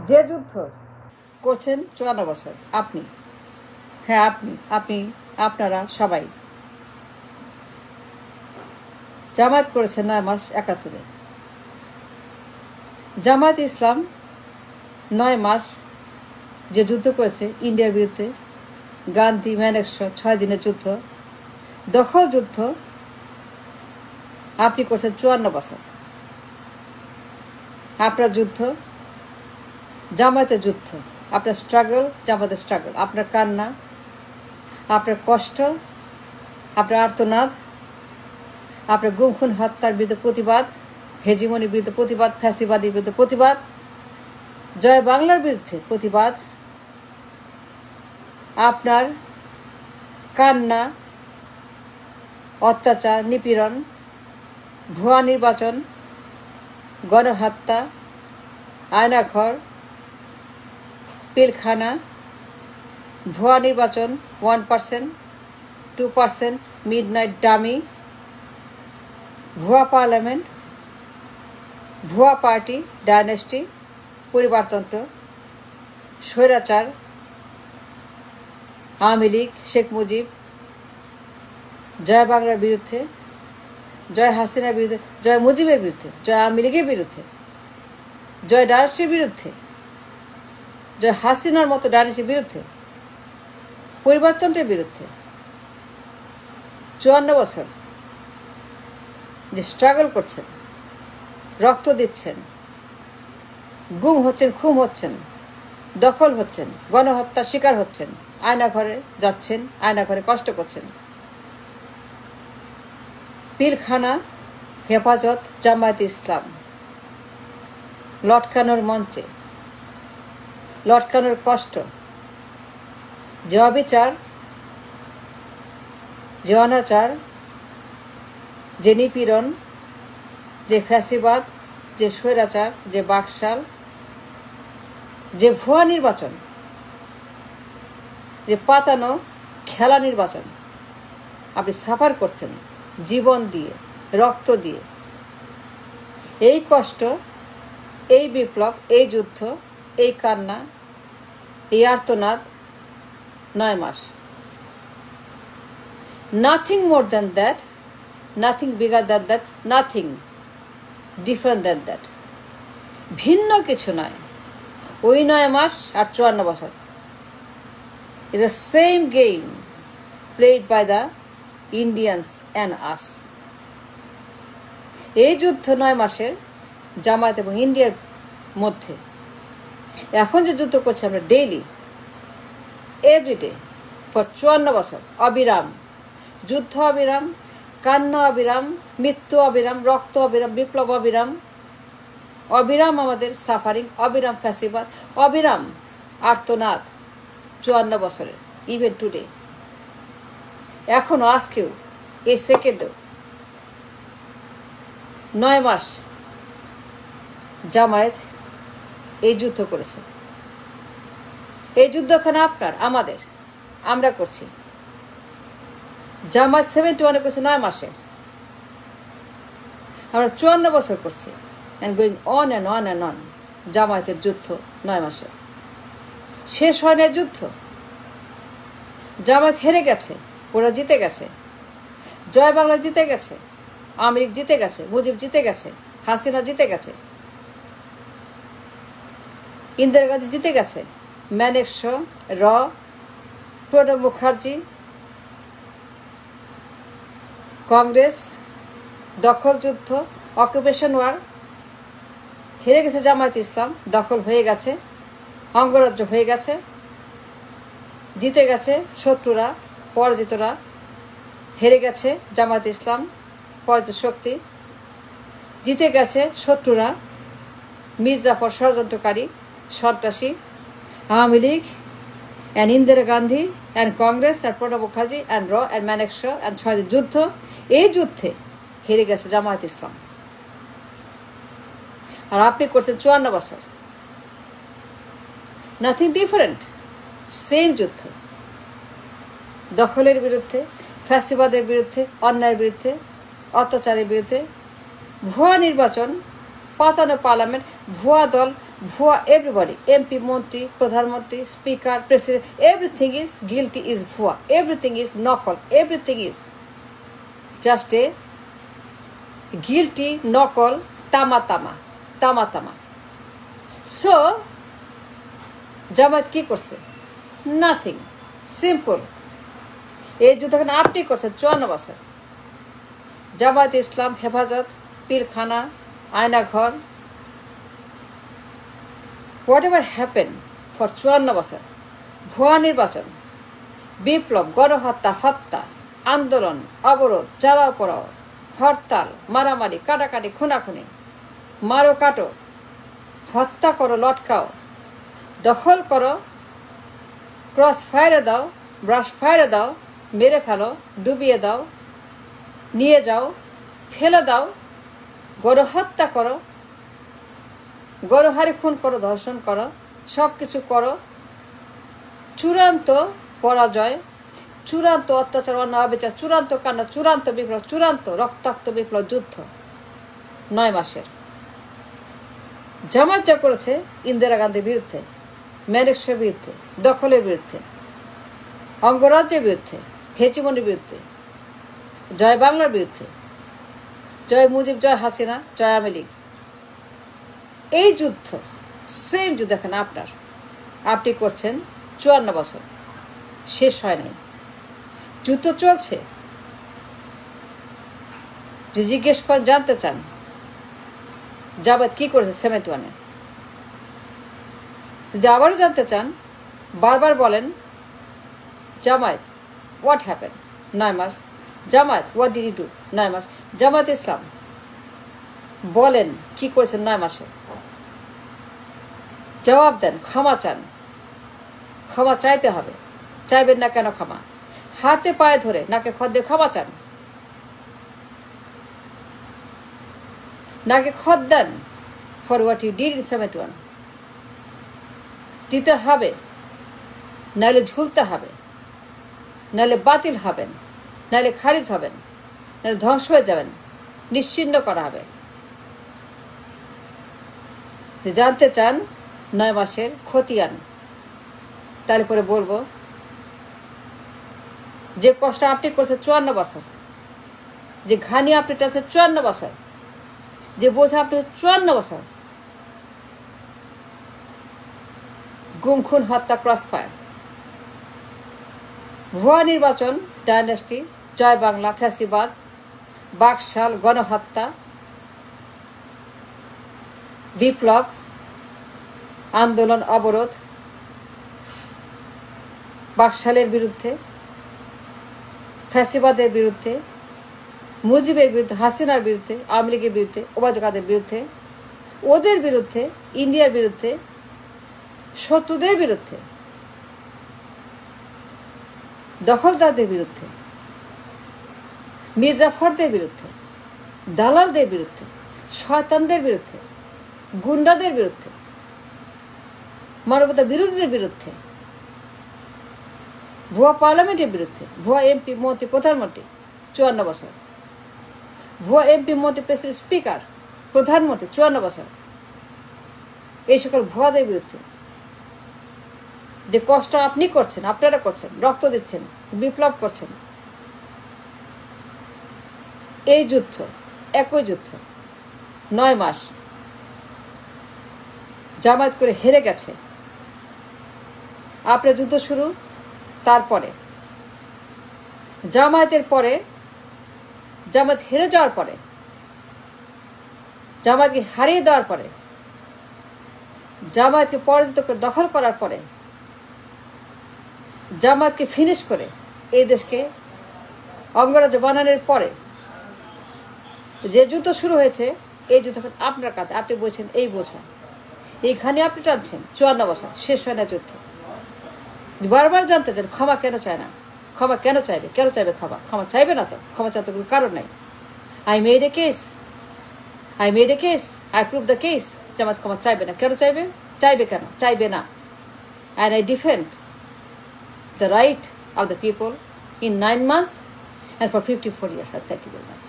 যে যুদ্ধ করছেন 54 বছর আপনি, হ্যাঁ আপনি আপনারা সবাই জামায়াত করেছেন 9 মাস 71-এ। জামায়াত ইসলাম 9 মাস যে যুদ্ধ করেছে ইন্ডিয়ার বিরুদ্ধে, গান্ধী ম্যানেকশো 6 দিনের যুদ্ধ, দখল যুদ্ধ আপনি করছেন 54 বছর। আপনার যুদ্ধ জামায়াতের যুদ্ধ, আপনার স্ট্রাগল জামায়াতের স্ট্রাগল, আপনার কান্না, আপনার কষ্ট, আপনার আর্তনাদ, আপনার গুম খুন হত্যার বিরুদ্ধে প্রতিবাদ, হেজিমনির বিরুদ্ধে প্রতিবাদ, ফ্যাসিবাদীর বিরুদ্ধে প্রতিবাদ, জয় বাংলার বিরুদ্ধে প্রতিবাদ, আপনার কান্না, অত্যাচার, নিপীড়ন, ভুয়া নির্বাচন, গণহত্যা, আয়নাঘর, পিলখানা, ভুয়া নির্বাচন, 1%, 2%, মিডনাইট ডামি, ভুয়া পার্লামেন্ট, ভুয়া পার্টি, ডাইনেস্টি, পরিবারতন্ত্র, স্বৈরাচার, আওয়ামী লীগ, শেখ মুজিব, জয় বাংলার বিরুদ্ধে, জয় হাসিনার বিরুদ্ধে, জয় মুজিবের বিরুদ্ধে, জয় আওয়ামী লীগের বিরুদ্ধে, জয় ডাইনেস্টির বিরুদ্ধে, জয় হাসিনার মতো ডাইনেস্টির বিরুদ্ধে, পরিবারতন্ত্রের বিরুদ্ধে 54 বছর যে স্ট্রাগল করছেন, রক্ত দিচ্ছেন, গুম হচ্ছেন, খুন হচ্ছেন, দখল হচ্ছেন, গণহত্যার শিকার হচ্ছেন, আয়নাঘরে যাচ্ছেন, আয়নাঘরে কষ্ট করছেন, পিলখানা, হেফাজত, জামায়াত ইসলাম, লটকানোর মঞ্চে, লটকানোর কষ্ট, যে অবিচার, যে অনাচার, যে নিপীড়ন, যে ফ্যাসিবাদ, যে স্বৈরাচার, যে বাকশাল, যে ভুয়া নির্বাচন, যে পাতানো খেলা নির্বাচন আপনি সাফার করছেন জীবন দিয়ে, রক্ত দিয়ে, এই কষ্ট, এই বিপ্লব, এই যুদ্ধ, এই কান্না, এই আর্তনাদ 9 মাস। Nothing more than that, nothing bigger than that, nothing different than that, ভিন্ন কিছু নয়। ওই 9 মাস আর 54 বছর is the same game played by the Indians and us. এই যুদ্ধ 9 মাসের জামায়াত এবং ইন্ডিয়ার মধ্যে। এখন যে যুদ্ধ করছে আমরা ডেইলি, এভরিডে, ফর 54 বছর অবিরাম, যুদ্ধ অবিরাম, কান্না অবিরাম, মৃত্যু অবিরাম, রক্ত অবিরাম, বিপ্লব অবিরাম, অবিরাম আমাদের সাফারিং, অবিরাম ফ্যাসিবাদ, অবিরাম আর্তনাদ 54 বছরের, ইভেন টুডে, এখনো, আজকেও, এই সেকেন্ডেও 9 মাস জামায়াত এই যুদ্ধ করেছে। এই যুদ্ধখানে আপনার, আমাদের, আমরা করছি। জামায়াত 71 করছে 9 মাসে, আমরা 54 বছর করছি, and going on and on and on। জামায়াতের যুদ্ধ 9 মাসে শেষ হয় না। যুদ্ধ জামায়াত হেরে গেছে, ওরা জিতে গেছে, জয় বাংলা জিতে গেছে, আওয়ামী লীগ জিতে গেছে, মুজিব জিতে গেছে, হাসিনা জিতে গেছে, ইন্দিরা গান্ধী জিতে গেছে, ম্যানেকশো, প্রণব মুখার্জি, কংগ্রেস, দখল যুদ্ধ, অকুপেশন ওয়ার, হেরে গেছে জামায়াত ইসলাম, দখল হয়ে গেছে, অঙ্গরাজ্য হয়ে গেছে, জিতে গেছে শত্রুরা, পরাজিতরা, হেরে গেছে জামায়াত ইসলাম, পরাজিত শক্তি, জিতে গেছে শত্রুরা, মির্জাফর ষড়যন্ত্রকারী, সন্ত্রাসী, Awami League and Indira Gandhi and Congress and Pranab Mukherjee and and Manekshaw and 6 দিন যুদ্ধ। এই যুদ্ধে হেরে গেছে জামায়াত ইসলাম, আর আপনি করছেন 54 বছর। নাথিং ডিফারেন্ট, সেম যুদ্ধ, দখলের বিরুদ্ধে, ফ্যাসিবাদের বিরুদ্ধে, অন্যায়ের বিরুদ্ধে, অত্যাচারের বিরুদ্ধে, ভুয়া নির্বাচন, পাতানো পার্লামেন্ট, ভুয়া দল, ভুয়া এভরিবডি, এমপি, মন্ত্রী, প্রধানমন্ত্রী, speaker, president, everything is guilty, is ভুয়া, এভরিথিং ইজ নকল, everything is just a guilty, নকল, তামা। সো জামায়াত কি করছে? Nothing, simple. এই যুদ্ধ এখন আপনি করছেন 54 বছর। জামায়াত ইসলাম, হেফাজত, পীরখানা, Aynaghor, what ever happen for 54 বছর, ভুয়া নির্বাচন, বিপ্লব, গণহত্যা, আন্দোলন, অবরোধ, চালাও পড়াও, হরতাল, মারামারি, কাটাকাটি, খুনাখুনি, মারো কাটো, হত্যা করো, লটকাও, দখল করো, ক্রস ফায়ারে দাও, ব্রাশ ফায়ারে দাও, মেরে ফেলো, ডুবিয়ে দাও, নিয়ে যাও, ফেলে দাও, গণহত্যা করো, গণহারে খুন করো, ধর্ষণ করো, সব কিছু করো, চূড়ান্ত পরাজয়, চূড়ান্ত অত্যাচার, অন্যায়, চূড়ান্ত কান্না, চূড়ান্ত বিপ্লব, চূড়ান্ত রক্তাক্ত বিপ্লব, যুদ্ধ 9 মাসের। জামায়াত যা করেছে ইন্দিরা গান্ধীর বিরুদ্ধে, ম্যানেক্সের বিরুদ্ধে, দখলের বিরুদ্ধে, অঙ্গরাজ্যের বিরুদ্ধে, হেজিমনির বিরুদ্ধে, জয় বাংলার বিরুদ্ধে, জয় মুজিব, জয় হাসিনা, জয় আওয়ামী লীগ, এই যুদ্ধ, সেম যুদ্ধ এখন আপনি করছেন 54 বছর, শেষ হয় নাই, যুদ্ধ চলছে। যে জিজ্ঞেস করেন, জানতে চান জামায়াত কি করেছে 71-এ, যদি আবারও জানতে চান, বারবার বলেন জামায়াত হোয়াট হ্যাপেন 9 মাস, Jamaat what did you do 9 মাস, জামায়াত ইসলাম বলেন কি করেছেন 9 মাসে, জবাব দেন, ক্ষমা চান, ক্ষমা চাইতে হবে, চাইবেন না কেন ক্ষমা? হাতে পায়ে ধরে নাকে খত দিয়ে ক্ষমা চান, নাকে খত দেন for what you did in 71, দিতে হবে, নাহলে ঝুলতে হবে, নাহলে বাতিল হবেন, নাহলে খারিজ হবেন, নাহলে ধ্বংস হয়ে যাবেন, নিশ্চিহ্ন করা হবে। জানতে চান 9 মাসের খতিয়ান, তাহলে পরে বলবো যে কষ্ট আপনি করছে 54 বছর, যে ঘানি আপনি টানছে 54 বছর, যে বোঝা আপনি 54 বছর, গুম, খুন, হত্যা, ক্রস ফায়ার, ভুয়া নির্বাচন, ডাইনাস্টি, জয় বাংলা, ফ্যাসিবাদ, বাকশাল, গণহত্যা, বিপ্লব, আন্দোলন, অবরোধ, বাকশালের বিরুদ্ধে, ফ্যাসিবাদের বিরুদ্ধে, মুজিবের বিরুদ্ধে, হাসিনার বিরুদ্ধে, আওয়ামী লীগের বিরুদ্ধে, ওবায়দুল বিরুদ্ধে, ওদের বিরুদ্ধে, ইন্ডিয়ার বিরুদ্ধে, শত্রুদের বিরুদ্ধে, দখলদারদের বিরুদ্ধে, মির্জাফরদের বিরুদ্ধে, দালালদের বিরুদ্ধে, শয়তানদের বিরুদ্ধে, গুন্ডাদের বিরুদ্ধে, মানবতা বিরোধীদের বিরুদ্ধে, ভুয়া পার্লামেন্টের বিরুদ্ধে, ভুয়া এমপি, মন্ত্রী, প্রধানমন্ত্রী 54 বছর, ভুয়া এমপি, মন্ত্রী, প্রেসিডেন্ট, স্পিকার, প্রধানমন্ত্রী 54 বছর, এই সকল ভুয়াদের বিরুদ্ধে যে কষ্ট আপনি করছেন, আপনারা করছেন, রক্ত দিচ্ছেন, বিপ্লব করছেন, এই যুদ্ধ, একই যুদ্ধ 9 মাস জামায়াত করে হেরে গেছে। আপনার যুদ্ধ শুরু, তারপরে জামায়াতের পরে, জামায়াত হেরে যাওয়ার পরে, জামায়াতকে হারিয়ে দেওয়ার পরে, জামায়াতকে পরাজিত করে দখল করার পরে, জামায়াতকে ফিনিশ করে এই দেশকে অঙ্গরাজ্য বানানোর পরে যে যুদ্ধ শুরু হয়েছে, এই যুদ্ধ আপনার কাছে, আপনি বলছেন এই বোঝা, এইখানে আপনি টানছেন 54 বছর, শেষ হয় না যুদ্ধ। বারবার জানতে চান ক্ষমা কেন চায় না, ক্ষমা কেন চাইবে, কেন চাইবে ক্ষমা? ক্ষমা চাইবে না তো, ক্ষমা চাইতে কোনো কারণ নাই। I made a case, I prove the case, Jamaat ক্ষমা চাইবে না। কেন চাইবে? চাইবে কেন? চাইবে না। And I defend the right of the people in 9 months and for 54 years. Thank you very much.